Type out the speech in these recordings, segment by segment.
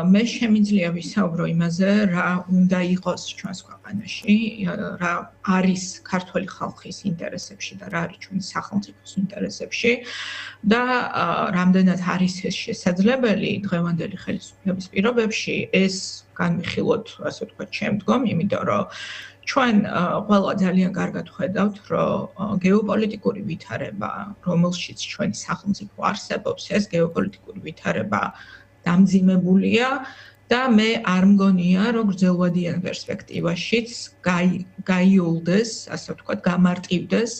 მე შემიძლია ვისაუბრო იმაზე, რა უნდა იყოს ჩვენს ქვეყანაში, რა არის ქართული ხალხის ინტერესებში და რა არის ჩვენი სახელმწიფოს ინტერესებში და რამდენად არის ეს შესაძლებელი დღევანდელი ხელისუფლების პირობებში, ეს განვიხილოთ, ასე ვთქვათ, შემდგომ, იმიტომ რომ ჩვენ ყველა ძალიან კარგად ხედავთ, რომ გეოპოლიტიკური ვითარება, რომელშიც ჩვენი სახელმწიფო არსებობს, ეს გეოპოლიტიკური ვითარება დამძიმებულია და მე არ მგონია, რომ გრძელვადიან პერსპექტივაშიც გაიოლდეს, ასე ვთქვათ, გამარტივდეს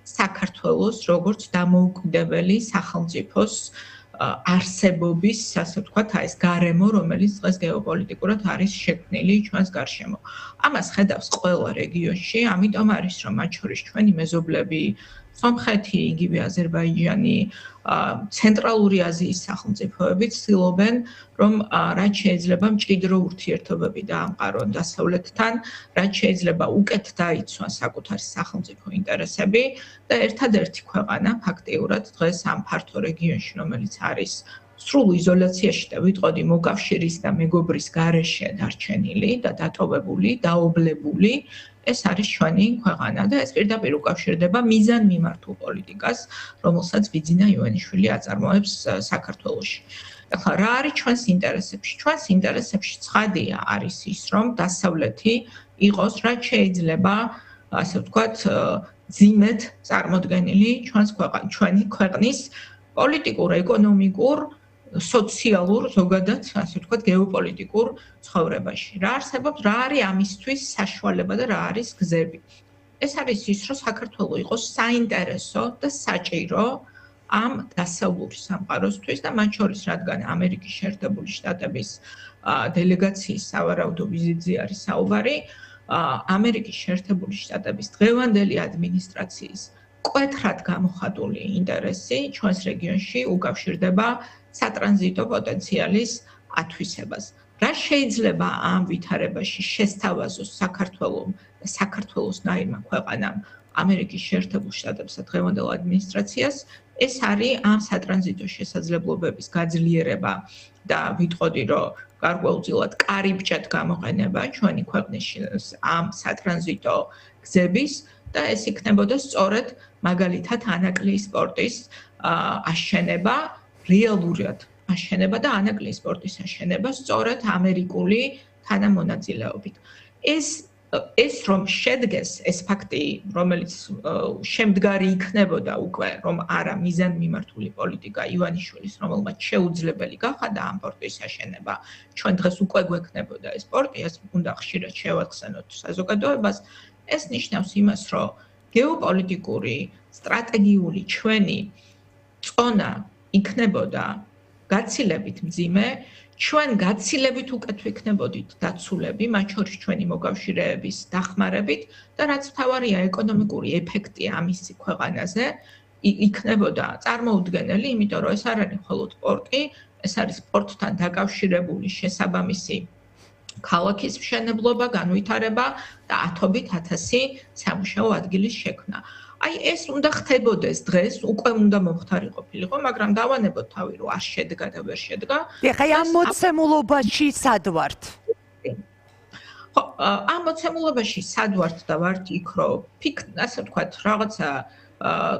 საქართველოს როგორც დამოუკიდებელი სახელმწიფოს არსებობის, ასე ვთქვათ, ეს გარემო, რომელიც დღეს გეოპოლიტიკურად არის შექმნილი ჩვენს გარშემო. ამას ხედავს ყველა რეგიონში, ამიტომ არის, რომ მათ შორის ჩვენი მეზობლები, სომხეთი, იგივე აზერბაიჯანი, ცენტრალური აზიის სახელმწიფოები ცდილობენ, რომ რაც შეიძლება მჭიდრო ურთიერთობები დაამყარონ დასავლეთთან, რაც შეიძლება უკეთ დაიცვან საკუთარი სახელმწიფო ინტერესები და ერთადერთი ქვეყანა ფაქტიურად დღეს ამ ფართო რეგიონში, რომელიც არის სრულ იზოლაციაში და ვიტყოდი მოკავშირის და მეგობრის გარეშე დარჩენილი და დატოვებული, დაობლებული, ეს არის ჩვენი ქვეყანა და ეს პირდაპირ უკავშირდება მიზანმიმართულ პოლიტიკას, რომელსაც ბიძინა ივანიშვილი აწარმოებს საქართველოში. ახლა რა არის ჩვენს ინტერესებში? ჩვენს ინტერესებში ცხადია არის ის, რომ დასავლეთი იყოს რაც შეიძლება, ასე ვთქვათ, ძიმედ წარმოდგენილი ჩვენი ქვეყნის პოლიტიკურ, ეკონომიკურ, სოციალურ, ზოგადად, ასე ვთქვათ, გეოპოლიტიკურ ცხოვრებაში. რა არსებობს, რა არის ამისთვის საშუალება და რა არის გზები? ეს არის ის, რომ საქართველო იყოს საინტერესო და საჭირო ამ დასავლური სამყაროსთვის და მათ შორის, რადგან ამერიკის შეერთებული შტატების დელეგაციის სავარაუდო ვიზიტზე არის საუბარი, ამერიკის შეერთებული შტატების დღევანდელი ადმინისტრაციის მკვეთრად გამოხატული ინტერესი ჩვენს რეგიონში უკავშირდება სატრანზიტო პოტენციალის ათვისებას. რა შეიძლება ამ ვითარებაში შესთავაზოს საქართველოსნაირმა ქვეყანამ ამერიკის შეერთებულ შტატებსა დღევანდელ ადმინისტრაციას, ეს არის ამ სატრანზიტო შესაძლებლობების გაძლიერება და ვიტყოდი, რომ გარკვეულწილად კარიბჭედ გამოყენება ჩვენი ქვეყნის ამ სატრანზიტო გზების და ეს იქნებოდა სწორედ მაგალითად ანაკლიის პორტის აშენება, რეალურად აშენება და ანაკლიის პორტის აშენება სწორედ ამერიკული თანამონაწილეობით. ეს რომ შედგეს, ეს ფაქტი, რომელიც შემდგარი იქნებოდა უკვე, რომ არა მიზანმიმართული პოლიტიკა ივანიშვილის, რომელმაც შეუძლებელი გახადა ამ პორტის აშენება, ჩვენ დღეს უკვე გვექნებოდა ეს პორტი, ეს უნდა ხშირად შევახსენოთ საზოგადოებას, ეს ნიშნავს იმას, რომ გეოპოლიტიკური, სტრატეგიული ჩვენი წონა იქნებოდა გაცილებით მძიმე, ჩვენ გაცილებით უკეთ ვიქნებოდით დაცულები, მათ შორის ჩვენი მოკავშირეების დახმარებით და რაც მთავარია ეკონომიკური ეფექტი ამისი ქვეყანაზე იქნებოდა წარმოუდგენელი, იმიტომ რომ ეს არ არის მხოლოდ პორტი, ეს არის პორტთან დაკავშირებული შესაბამისი ქალაქის მშენებლობა, განვითარება და ათობით ათასი სამუშაო ადგილის შექმნა. აი ეს უნდა ხდებოდეს დღეს, უკვე უნდა მომხდარი ყოფილიყო, მაგრამ დავანებოთ თავი, რომ არ შედგა და ვერ შედგა. ეხლა ამ მოცემულობაში სად ვართ? ხო, ამ მოცემულობაში სად ვართ და ვართ იქ, რომ ასე ვთქვათ, რაღაცა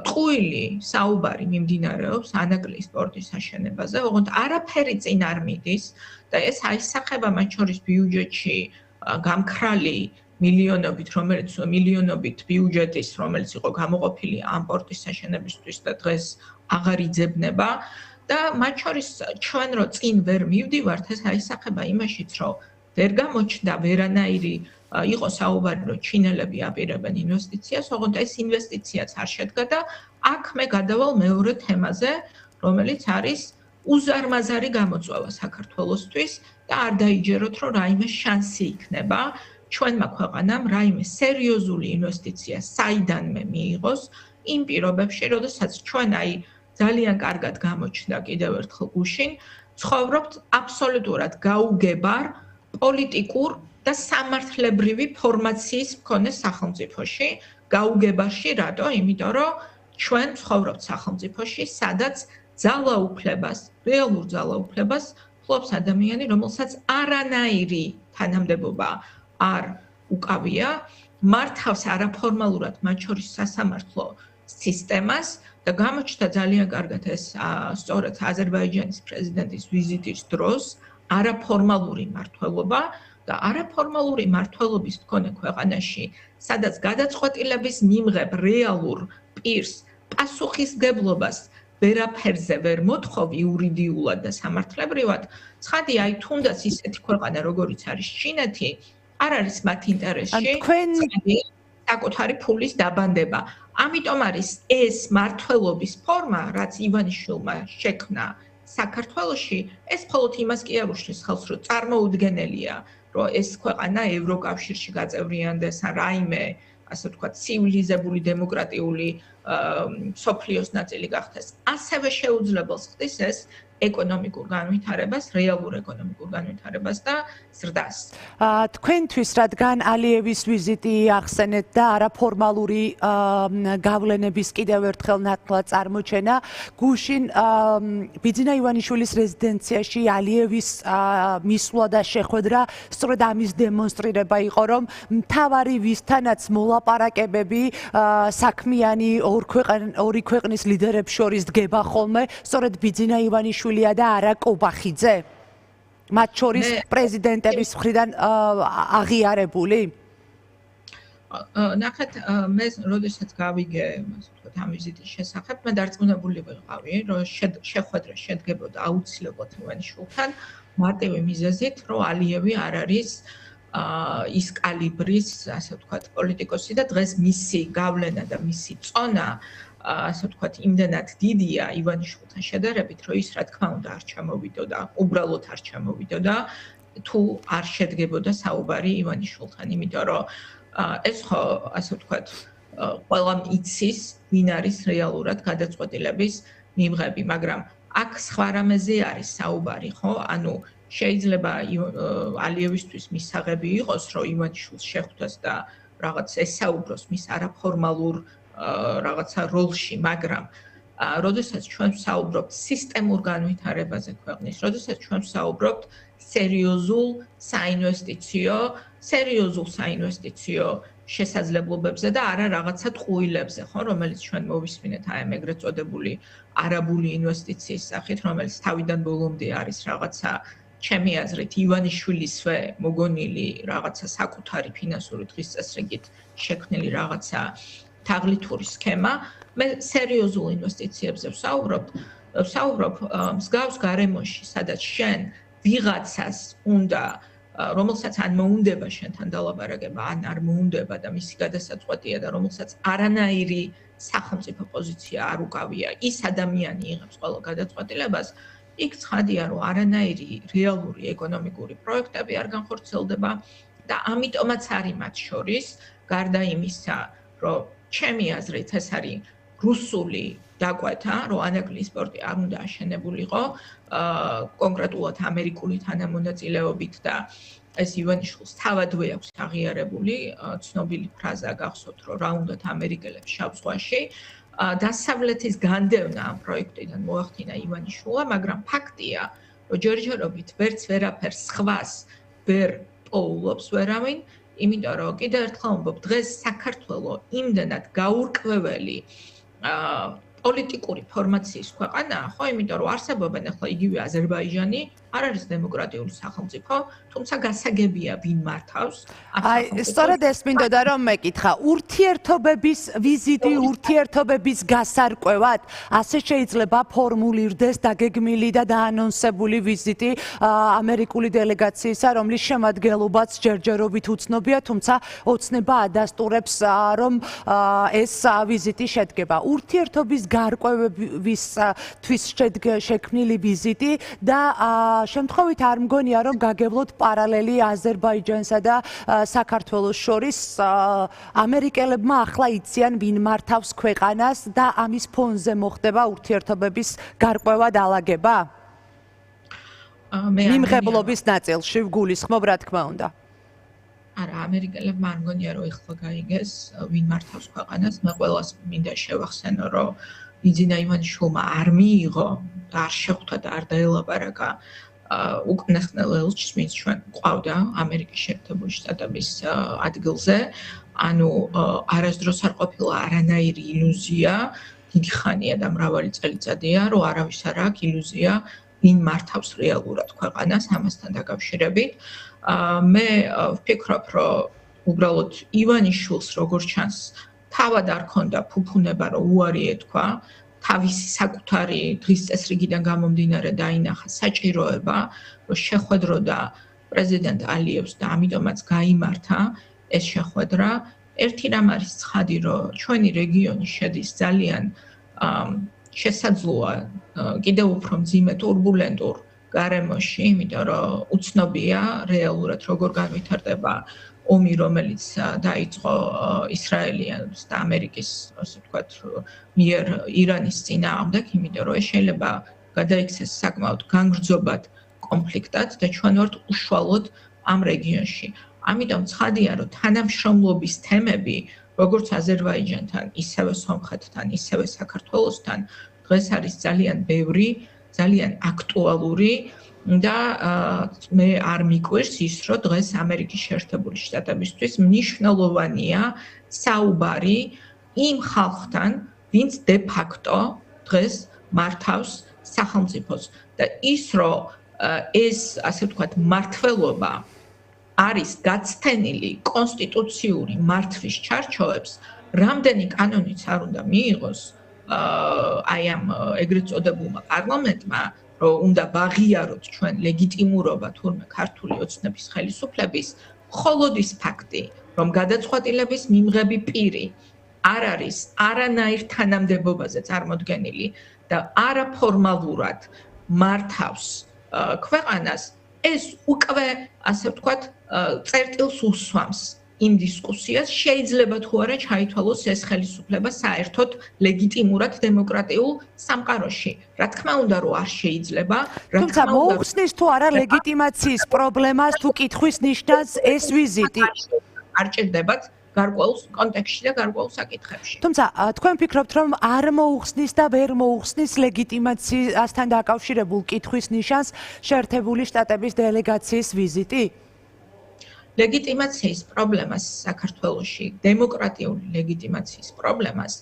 ტყუილი საუბარი მიმდინარეობს ანაკლიის პორტის აშენებაზე, ოღონდ არაფერი წინ არ მიდის და ეს აისახება მათ შორის ბიუჯეტში გამქრალი მილიონობით ბიუჯეტის, რომელიც იყო გამოყოფილი ამ პორტის აშენებისთვის და დღეს აღარ იძებნება და მათ შორის ჩვენ რო წინ ვერ მივდივართ, ეს აისახება იმაშიც, რომ ვერ გამოჩნდა ვერანაირი იყო საუბარი, რომ ჩინელები აპირებენ ინვესტიციას, ოღონდ ეს ინვესტიციაც არ შედგა და აქ მე გადავალ მეორე თემაზე, რომელიც არის უზარმაზარი გამოწვევა საქართველოსთვის და არ დაიჯეროთ, რომ რაიმე შანსი იქნება ჩვენმა ქვეყანამ რაიმე სერიოზული ინვესტიცია საიდანმე მიიღოს იმ პირობებში, როდესაც ჩვენ ძალიან კარგად გამოჩნდა კიდევ ერთხელ გუშინ, ცხოვრობთ აბსოლუტურად გაუგებარ პოლიტიკურ და სამართლებრივი ფორმაციის მქონე სახელმწიფოში, გაუგებარში, რატო? იმიტომ რომ ჩვენ ცხოვრობთ სახელმწიფოში, სადაც ძალაუფლებას, რეალურ ძალაუფლებას ფლობს ადამიანი, რომელსაც არანაირი თანამდებობა არ უკავია, მართავს არაფორმალურად მათ შორის სასამართლო სისტემას და გამოჩნდა ძალიან კარგად ეს სწორედ აზერბაიჯანის პრეზიდენტის ვიზიტის დროს არაფორმალური მმართველობა და არაფორმალური მმართველობის მქონე ქვეყანაში, სადაც გადაწყვეტილების მიმღებ რეალურ პირს პასუხისმგებლობას ვერაფერზე ვერ მოთხოვ იურიდიულად და სამართლებრივად, ცხადია, აი თუნდაც ისეთი ქვეყანა, როგორიც არის ჩინეთი, არ არის მათ ინტერესში საკუთარი ფულის დაბანდება. ამიტომ არის ეს მმართველობის ფორმა, რაც ივანიშვილმა შექმნა საქართველოში, ეს მხოლოდ იმას კი არ უშლის ხელს, რომ წარმოუდგენელია, რომ ეს ქვეყანა ევროკავშირში გაწევრიანდეს ან რაიმე, ასე ვთქვათ, ცივილიზებული დემოკრატიული მსოფლიოს ნაწილი გახდეს. ასევე შეუძლებელს ხდის ეს ეკონომიკურ განვითარებას, რეალურ ეკონომიკურ განვითარებას და ზრდას. თქვენთვის რადგან ალიევის ვიზიტი ახსენეთ და არაფორმალური გავლენების კიდევ ერთხელ ნათლად წარმოჩენა, გუშინ ბიძინა ივანიშვილის რეზიდენციაში ალიევის მისვლა და შეხვედრა სწორედ ამის დემონსტრირება იყო, რომ მთავარი ვისთანაც მოლაპარაკებები საქმიანი ორი ქვეყნის ლიდერებს შორის დგება ხოლმე, სწორედ ბიძინა ივანიშვილია და არა კობახიძე? მათ შორის პრეზიდენტების მხრიდან აღიარებული? ნახეთ, მე როდესაც გავიგე, ასე ვთქვათ, ამ ვიზიტის შესახებ, მე დარწმუნებული ვიყავი, რომ შეხვედრა შედგებოდა აუცილებლად ივანიშვილთან მარტივი მიზეზით, რომ ალიევი არ არის ის კალიბრის, ასე ვთქვათ, პოლიტიკოსი და დღეს მისი გავლენა და მისი წონა ასე ვთქვათ, იმდენად დიდია ივანიშვილთან შედარებით, რომ ის რა თქმა უნდა არ ჩამოვიდოდა, უბრალოდ არ ჩამოვიდოდა, თუ არ შედგებოდა საუბარი ივანიშვილთან, იმიტომ რომ ეს ხო, ასე ვთქვათ, ყველამ იცის, ვინ არის რეალურად გადაწყვეტილების მიმღები, მაგრამ აქ სხვა რამეზე არის საუბარი, ხო? ანუ შეიძლება ალიევისთვის მისაღები იყოს, რომ ივანიშვილს შეხვდეს და რაღაც ესაუბროს მის არაფორმალურ რაღაცა როლში, მაგრამ როდესაც ჩვენ ვსაუბრობთ სისტემურ განვითარებაზე ქვეყნის, როდესაც ჩვენ ვსაუბრობთ სერიოზულ საინვესტიციო შესაძლებლობებზე და არა რაღაცა ტყუილებზე, ხო, რომელიც ჩვენ მოვისმინეთ აი ამ ეგრეთ წოდებული არაბული ინვესტიციის სახით, რომელიც თავიდან ბოლომდე არის რაღაცა ჩემი აზრით ივანიშვილისვე მოგონილი რაღაცა საკუთარი ფინანსური დღესწესრიგით შექმნილი რაღაცა თაღლითური სქემა, მე სერიოზულ ინვესტიციებზე ვსაუბრობ მსგავს გარემოში, სადაც შენ ვიღაცას უნდა, რომელსაც ან მოუნდება შენთან დალაპარაკება, ან არ მოუნდება და მისი გადასაწყვეტია და რომელსაც არანაირი სახელმწიფო პოზიცია არ უკავია, ის ადამიანი იღებს ყველა გადაწყვეტილებას, იქ ცხადია, რომ არანაირი რეალური ეკონომიკური პროექტები არ განხორციელდება და ამიტომაც არის მათ შორის, გარდა იმისა, რომ ჩემი აზრით ეს არის რუსული დაკვეთა, რომ ანაგლის პორტი არ უნდა აშენებულიყო, კონკრეტულად ამერიკული თანამონაწილეობით და ეს ივანიშვილს თავადვე აქვს აღიარებული, ცნობილი ფრაზა გახსოვთ, რომ რა უნდათ ამერიკელებს შავ ზღვაში. დასავლეთის განდევნა ამ პროექტიდან მოახდინა ივანიშვილმა, მაგრამ ფაქტია, რომ ჯერჯერობით ვერც ვერაფერს სხვას ვერ პოულობს ვერავინ, იმიტომ რომ კიდევ ერთხელ ვამბობ, დღეს საქართველო იმდენად გაურკვეველი პოლიტიკური ფორმაციის ქვეყანაა, ხო, იმიტომ რომ არსებობენ ახლა იგივე აზერბაიჯანი, არ არის დემოკრატიული სახელმწიფო, თუმცა გასაგებია ვინ მართავს. აი, სწორედ ეს მინდოდა რომ მეკითხა, ურთიერთობების ვიზიტი, ურთიერთობების გასარკვევად, ასე შეიძლება ფორმულირდეს დაგეგმილი და დაანონსებული ვიზიტი ამერიკული დელეგაციისა, რომლის შემადგენლობაც ჯერჯერობით უცნობია, თუმცა ოცნება ადასტურებს, რომ ეს ვიზიტი შედგება. ურთიერთობის გარკვევებისთვის შექმნილი ვიზიტი და შემთხვევით არ მგონია, რომ გაგებლოთ პარალელი აზერბაიჯანსა და საქართველოს შორის. ამერიკელებმა ახლა იციან, ვინ მართავს ქვეყანას და ამის ფონზე მოხდება ურთიერთობების გარკვევა დალაგება? მიმღებლობის ნაწილში ვგულისხმობ, რა თქმა უნდა. არა, ამერიკელებმა არ მგონია, რომ ეხლა გაიგეს, ვინ მართავს ქვეყანას. მე ყველას მინდა შევახსენო, რომ ბიძინა ივანიშვილმა არ მიიღო და არ შეხვდა და არ დაელაპარაკა უკანასკნელ ელჩს, ვინც ჩვენ გვყავდა ამერიკის შეერთებული შტატების ადგილზე, ანუ არასდროს არ ყოფილა არანაირი ილუზია, დიდი ხანია და მრავალი წელიწადია, რომ არავის არ აქვს ილუზია, ვინ მართავს რეალურად ქვეყანას ამასთან დაკავშირებით. მე ვფიქრობ, რომ უბრალოდ ივანიშვილს როგორც ჩანს, თავად არ ქონდა ფუფუნება, რომ უარი ეთქვა, თავისი საკუთარი დღის წესრიგიდან გამომდინარე დაინახა საჭიროება, რომ შეხვედროდა პრეზიდენტ ალიევს და ამიტომაც გაიმართა ეს შეხვედრა. ერთი რამ არის ცხადი, რომ ჩვენი რეგიონი შედის ძალიან შესაძლოა კიდევ უფრო მძიმე ტურბულენტურ გარემოში, იმიტომ რომ უცნობია რეალურად როგორ განვითარდება ომი, რომელიც დაიწყო ისრაელიანს და ამერიკის, ასე ვთქვათ, მიერ ირანის წინააღმდეგ, იმიტომ რომ ეს შეიძლება გადაიქცეს საკმაოდ განგრძობად კონფლიქტად და ჩვენ ვართ უშუალოდ ამ რეგიონში. ამიტომ ცხადია, რომ თანამშრომლობის თემები, როგორც აზერბაიჯანთან, ისევე სომხეთთან, ისევე საქართველოსთან, დღეს არის ძალიან ბევრი, ძალიან აქტუალური და მე არ მიკვირს ის, რომ დღეს ამერიკის შეერთებული შტატებისთვის მნიშვნელოვანია საუბარი იმ ხალხთან, ვინც de facto დღეს მართავს სახელმწიფოს და ის, რომ ეს, ასე ვთქვათ, მართლობა არის გაცთენილი კონსტიტუციური მართვის ჩარჩოებს, რამდენი კანონიც არ უნდა მიიღოს აი ამ ეგრეთ წოდებულმა პარლამენტმა, რომ უნდა ვაღიაროთ ჩვენ ლეგიტიმურობა თურმე ქართული ოცნების ხელისუფლების, მხოლოდ ის ფაქტი, რომ გადაწყვეტილების მიმღები პირი არ არის არანაირ თანამდებობაზე წარმოდგენილი და არაფორმალურად მართავს ქვეყანას, ეს უკვე, ასე ვთქვათ, წერტილს უსვამს იმ დისკუსიას, შეიძლება თუ არა ჩაითვალოს ეს ხელისუფლება საერთოდ ლეგიტიმურად დემოკრატიულ სამყაროში. რა თქმა უნდა, რომ არ შეიძლება, რა თუმცა მოუხსნის თუ არა ლეგიტიმაციის პრობლემას თუ კითხვის ნიშნავს ეს ვიზიტი. არ ჭირდებათ გარკვეულ კონტექსტში და გარკვეულ საკითხებში. თუმცა თქვენ ფიქრობთ, რომ არ მოუხსნის და ვერ მოუხსნის ლეგიტიმაციასთან დაკავშირებულ კითხვის ნიშანს შეერთებული შტატების დელეგაციის ვიზიტი? ლეგიტიმაციის პრობლემას საქართველოში, დემოკრატიული ლეგიტიმაციის პრობლემას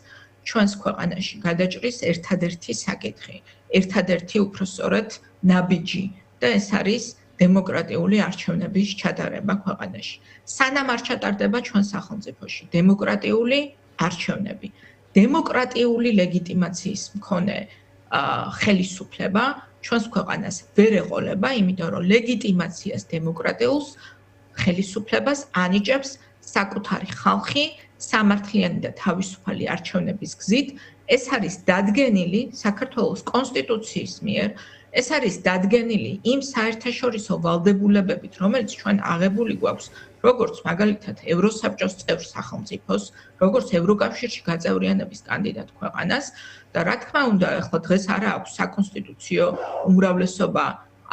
ჩვენს ქვეყანაში გადაჭრის ერთადერთი საკითხი, ერთადერთი უпроსწორად ნაბიჯი და ეს არის დემოკრატიული არჩევნების ჩატარება ქვეყანაში. სანამ არ ჩატარდება ჩვენ სახელმწიფოში დემოკრატიული არჩევნები, დემოკრატიული ლეგიტიმაციის მქონე ხელისუფლება ჩვენს ქვეყანას ვერ ეყოლება, იმიტომ რომ ლეგიტიმაციას დემოკრატიულს ხელისუფლებას ანიჭებს საკუთარი ხალხი სამართლიანი და თავისუფალი არჩევნების გზით. ეს არის დადგენილი საქართველოს კონსტიტუციის მიერ, ეს არის დადგენილი იმ საერთაშორისო ვალდებულებებით, რომელიც ჩვენ აღებული გვაქვს, როგორც მაგალითად ევროსაბჭოს წევრ სახელმწიფოს, როგორც ევროკავშირში გაწევრიანების კანდიდატ ქვეყანას და რა თქმა უნდა, ახლა დღეს არა აქვს საკონსტიტუციო უმრავლესობა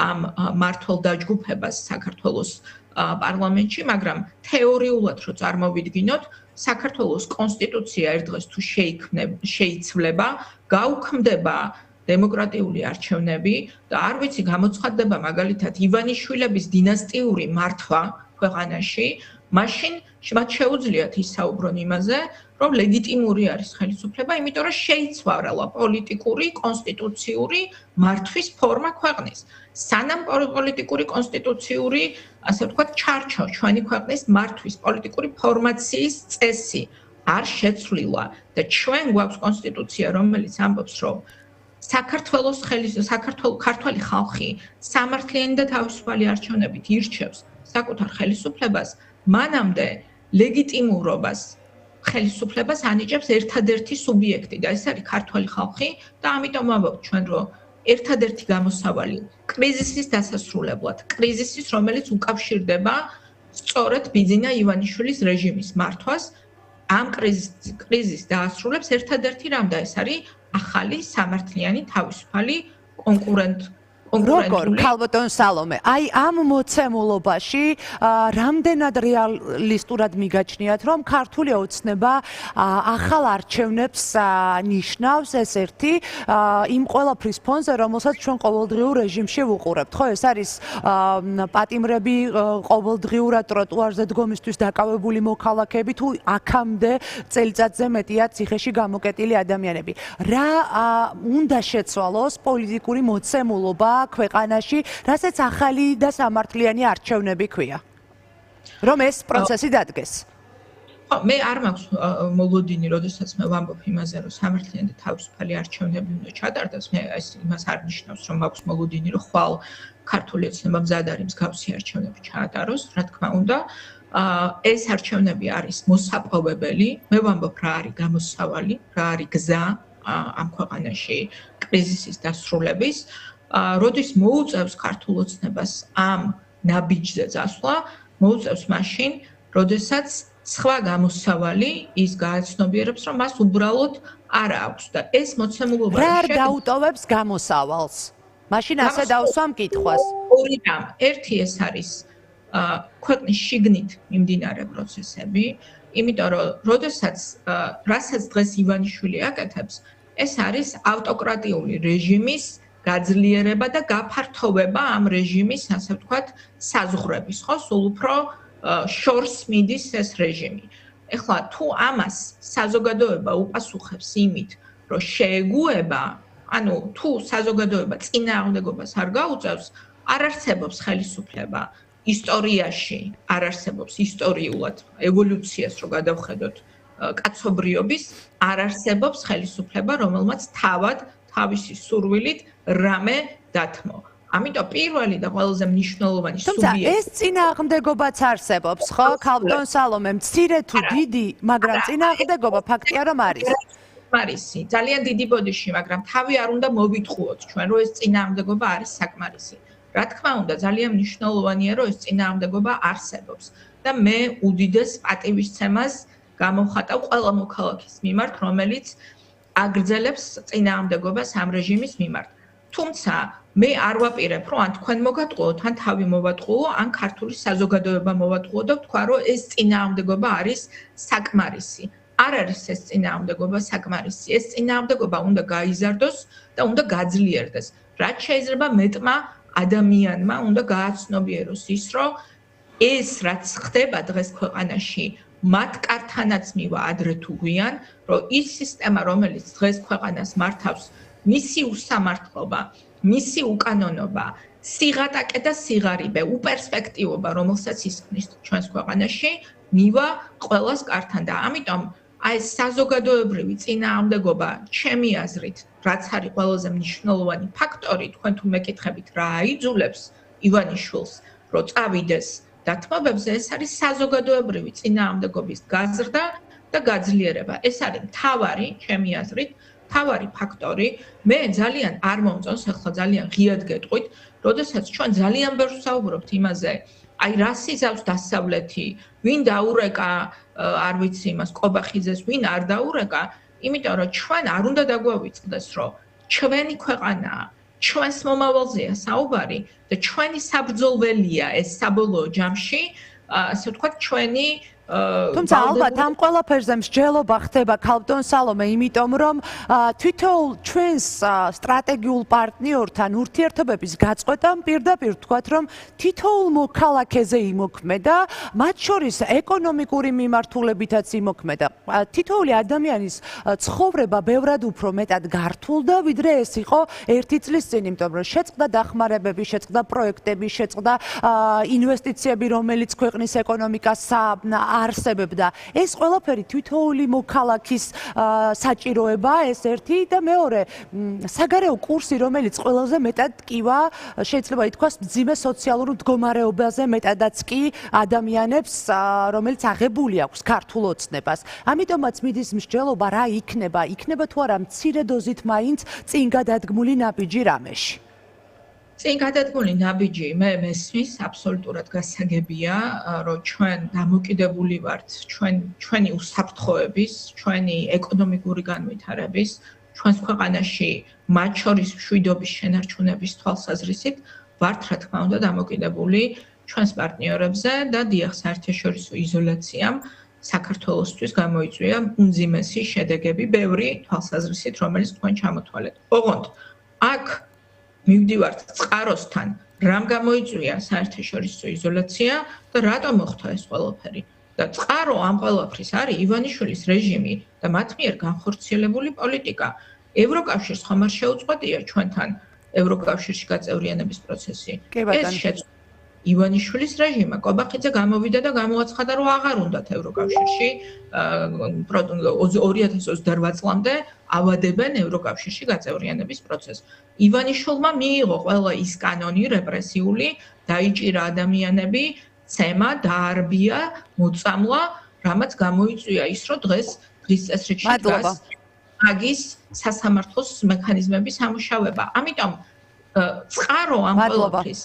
ამ მართლ დაჯგუფებას საქართველოს პარლამენტში, მაგრამ თეორიულად რო წარმოვიდგინოთ, საქართველოს კონსტიტუცია ერთ დღეს თუ შეიცვლება, გაუქმდება დემოკრატიული არჩევნები და არ ვიცი, გამოცხადდება მაგალითად ივანიშვილების დინასტიური მართვა ქვეყანაში, მაშინ მათ შეუძლიათ ისაუბრონ იმაზე, რომ ლეგიტიმური არის ხელისუფლება, იმიტომ რომ შეიცვალა პოლიტიკური, კონსტიტუციური მართვის ფორმა ქვეყნის. სანამ პოლიტიკური, კონსტიტუციური, ასე ვთქვათ, ჩარჩო ჩვენი ქვეყნის მართვის პოლიტიკური ფორმაციის წესი არ შეცვლილა და ჩვენ გვაქვს კონსტიტუცია, რომელიც ამბობს, რომ საქართველოს ქართველი ხალხი სამართლიანი და თავისუფალი არჩევნებით ირჩევს საკუთარ ხელისუფლებას, მანამდე ლეგიტიმურობას ხელისუფლებას ანიჭებს ერთადერთი სუბიექტი და ეს არის ქართველი ხალხი და ამიტომ ვამბობ ჩვენ, რომ ერთადერთი გამოსავალი კრიზისის დასასრულებლად, კრიზისის, რომელიც უკავშირდება სწორედ ბიძინა ივანიშვილის რეჟიმის მართვას, ამ კრიზისის დაასრულებს ერთადერთი რამ და ეს არის ახალი სამართლიანი თავისუფალი როგორ ქალბატონ სალომე, აი ამ მოცემულობაში რამდენად რეალისტურად მიგაჩნიათ, რომ ქართული ოცნება ახალ არჩევნებს ნიშნავს, ეს ერთი იმ ყველაფრის ფონზე, რომელსაც ჩვენ ყოველდღიურ რეჟიმში ვუყურებთ, ხო? ეს არის პატიმრები ყოველდღიურად ტროტუარზე დგომისთვის დაკავებული მოქალაქეები თუ აქამდე წელიწადზე მეტია ციხეში გამოკეტილი ადამიანები. რა უნდა შეცვალოს პოლიტიკური მოცემულობა ქვეყანაში, რასაც ახალი და სამართლიანი არჩევნები ქვია. რომ ეს პროცესი დადგეს. მე არ მაქვს მოლოდინი, როდესაც მე ვამბობ იმაზე, რომ სამართლიანი და თავისუფალი არჩევნები უნდა ჩატარდეს, მე ეს იმას არ ნიშნავს, რომ მაქვს მოლოდინი, რომ ხვალ ქართული ოცნება მზად არის მსგავსი არჩევნები ჩაატაროს, რა თქმა უნდა. ეს არჩევნები არის მოსაპოვებელი, მე ვამბობ რა არის გამოსავალი, რა არის გზა ამ ქვეყანაში კრიზისის დასრულების. როდის მოუწევს ქართულ ოცნებას ამ ნაბიჯზე წასვლა, მოუწევს მაშინ, როდესაც სხვა გამოსავალი ის გააცნობიერებს, რომ მას უბრალოდ არ აქვს და ეს მოცემულობა რა არ დაუტოვებს გამოსავალს? მაშინ ასე დავსვამ კითხვას. ორი რამ, ერთი ეს არის ქვეყნის შიგნით მიმდინარე პროცესები, იმიტომ რომ როდესაც რასაც დღეს ივანიშვილი აკეთებს, ეს არის ავტოკრატიული რეჟიმის გაძლიერება და გაფართოვება ამ რეჟიმის, ასე ვთქვათ, საზღვრების, ხო, სულ უფრო შორს მიდის ეს რეჟიმი. ეხლა თუ ამას საზოგადოება უპასუხებს იმით, რომ შეეგუება, ანუ თუ საზოგადოება წინააღმდეგობას არ გაუწევს, არ არსებობს ხელისუფლება ისტორიაში, არ არსებობს ისტორიულად ევოლუციას რო გადავხედოთ კაცობრიობის, არ არსებობს ხელისუფლება, რომელმაც თავად თავისი სურვილით რამე დათმო. ამიტომ პირველი და ყველაზე მნიშვნელოვანი სუბიექტი. თუმცა ეს წინააღმდეგობაც არსებობს, ხო? ქალბატონ სალომე, მცირე თუ დიდი, მაგრამ წინააღმდეგობა ფაქტია რომ არის. საკმარისი, ძალიან დიდი ბოდიში, მაგრამ თავი არ უნდა მოვიტყუოთ ჩვენ, რომ ეს წინააღმდეგობა არის საკმარისი. რა თქმა უნდა, ძალიან მნიშვნელოვანია, რომ ეს წინააღმდეგობა არსებობს და მე უდიდეს პატივისცემას გამოვხატავ ყველა მოქალაქის მიმართ, რომელიც აგრძელებს წინააღმდეგობას ამ რეჟიმის მიმართ. თუმცა მე არ ვაპირებ, რომ ან თქვენ მოგატყუოთ, ან თავი მოვატყუო, ან ქართული საზოგადოება მოვატყუო და ვთქვა, რომ ეს წინააღმდეგობა არის საკმარისი. არ არის ეს წინააღმდეგობა საკმარისი. ეს წინააღმდეგობა უნდა გაიზარდოს და უნდა გაძლიერდეს. რაც შეიძლება მეტმა ადამიანმა უნდა გააცნობიეროს ის, რომ ეს რაც ხდება დღეს ქვეყანაში, მათ კართანაც მივა ადრე თუ გვიან, რომ ის სისტემა, რომელიც დღეს ქვეყანას მართავს, მისი უსამართლობა, მისი უკანონობა, სიღატაკე და სიღარიბე, უპერსპექტივობა, რომელსაც ისხნის ჩვენს ქვეყანაში, მივა ყველას კართან და ამიტომ აი ეს საზოგადოებრივი წინააღმდეგობა, ჩემი აზრით, რაც არის ყველაზე მნიშვნელოვანი ფაქტორი, თქვენ თუ მეკითხებით რა აიძულებს ივანიშვილს, რომ წავიდეს დათმობებზე, ეს არის საზოგადოებრივი წინააღმდეგობის გაზრდა და გაძლიერება. ეს არის მთავარი, ჩემი აზრით, მთავარი ფაქტორი. მე ძალიან არ მომწონს, ახლა ძალიან ღიად გეტყვით, როდესაც ჩვენ ძალიან ბევრს ვსაუბრობთ იმაზე, აი რას იზავს დასავლეთი, ვინ დაურეკა, არ ვიცი იმას კობახიძეს, ვინ არ დაურეკა, იმიტომ რომ ჩვენ არ უნდა დაგვავიწყდეს, რომ ჩვენი ქვეყანაა, ჩვენს მომავალზეა საუბარი და ჩვენი საბრძოლველია ეს საბოლოო ჯამში, ასე ვთქვათ, ჩვენი თუმცა ალბათ ამ ყველაფერზე მსჯელობა ხდება ქალბატონ სალომე, იმიტომ რომ თვითონ ჩვენს სტრატეგიულ პარტნიორთან ურთიერთობების გაწყვეტამ პირდაპირ ვთქვათ, რომ თითოეულ მოქალაქეზე იმოქმედა, მათ შორის ეკონომიკური მიმართულებითაც იმოქმედა. თითოეული ადამიანის ცხოვრება ბევრად უფრო მეტად გართულდა, ვიდრე ეს იყო ერთი წლის წინ, იმიტომ რომ შეწყდა დახმარებები, შეწყდა პროექტები, შეწყდა ინვესტიციები, რომელიც ქვეყნის ეკონომიკას არსებობდა. ეს ყველაფერი თითოეული მოქალაქის საჭიროება, ეს ერთი და მეორე, საგარეო კურსი, რომელიც ყველაზე მეტად კივა, შეიძლება ითქვას, მძიმე სოციალურ მდგომარეობაზე მეტადაც კი ადამიანებს, რომელიც აღებული აქვს ქართულ ოცნებას. ამიტომაც მიდის მსჯელობა რა იქნება? იქნება თუ არა მცირე დოზით მაინც წინ გადადგმული ნაბიჯი რამეში? წინ გადადგმული ნაბიჯი მე მესმის აბსოლუტურად გასაგებია, რომ ჩვენ დამოკიდებული ვართ ჩვენი უსაფრთხოების, ჩვენი ეკონომიკური განვითარების, ჩვენს ქვეყანაში მათ შორის მშვიდობის შენარჩუნების თვალსაზრისით ვართ რა თქმა უნდა დამოკიდებული ჩვენს პარტნიორებზე და დიახ საერთაშორისო იზოლაციამ საქართველოსთვის გამოიწვია უმძიმესი შედეგები ბევრი თვალსაზრისით, რომელიც თქვენ ჩამოთვალეთ. ოღონდ აქ მივდივართ წყაროსთან, რამ გამოიწვია საერთაშორისო იზოლაცია და რატომ მოხდა ეს ყველაფერი. და წყარო ამ ყველაფრის არის ივანიშვილის რეჟიმი და მათ მიერ განხორციელებული პოლიტიკა. ევროკავშირს ხომ არ შეუწყვეტია ჩვენთან ევროკავშირში გაწევრიანების პროცესი. ეს შეწყვეტა ივანიშვილის რეჟიმმა. კობახიძე გამოვიდა და გამოაცხადა, რომ აღარ უნდათ ევროკავშირში 2028 წლამდე ავადებენ ევროკავშირში გაწევრიანების პროცესს. ივანიშვილმა მიიღო ყველა ის კანონი რეპრესიული, დაიჭირა ადამიანები, ცემა, დაარბია, მოწამლა, რამაც გამოიწვია ის, რომ დღეს დღის წესრიგში დგას აგის სასამართლოს მექანიზმების სამუშაოება. ამიტომ წყარო ამ ყველაფრის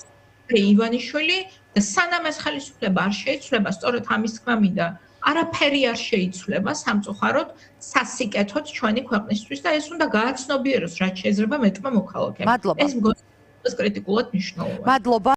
ივანიშვილი და სანამ ეს ხელისუფლება არ შეიცვლება, სწორედ ამის თქმა მინდა, არაფერი არ შეიცვლება სამწუხაროდ სასიკეთოდ ჩვენი ქვეყნისთვის და ეს უნდა გააცნობიეროს, რაც შეიძლება მეტმა მოქალაქემ. ეს მგონი კრიტიკულად მნიშვნელოვანია.